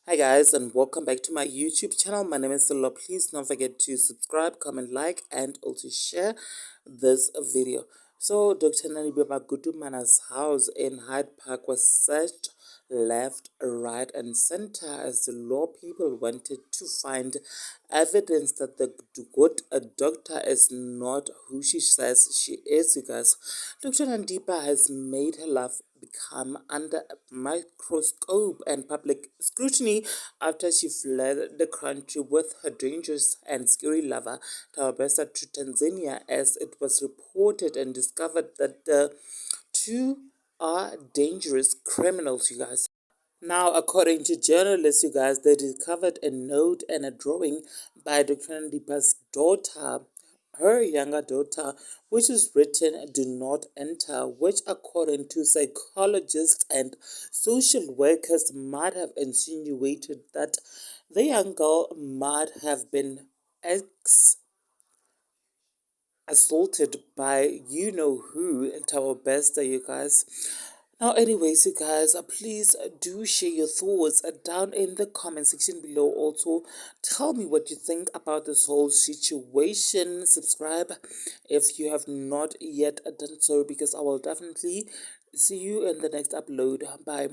Hi guys, and welcome back to my YouTube channel. My name is Silo. Please don't forget to subscribe, comment, like, and also share this video. So Dr. Nandipha Mana's house in Hyde Park was searched left, right, and center as the law people wanted to find evidence that the good doctor is not who she says she is, you guys. Dr. Nandipha has made her life become under a microscope and public scrutiny after she fled the country with her dangerous and scary lover, Tawabesa, to Tanzania, as it was reported and discovered that the two are dangerous criminals, you guys. Now, according to journalists, you guys, they discovered a note and a drawing by Dr. Nandipha's daughter, her younger daughter, which is written "Do not enter," which, according to psychologists and social workers, might have insinuated that the young girl might have been ex assaulted by you know who at our best, you guys. Now, anyways, you guys, please do share your thoughts down in the comment section below. Also, tell me what you think about this whole situation. Subscribe if you have not yet done so, because I will definitely see you in the next upload. Bye.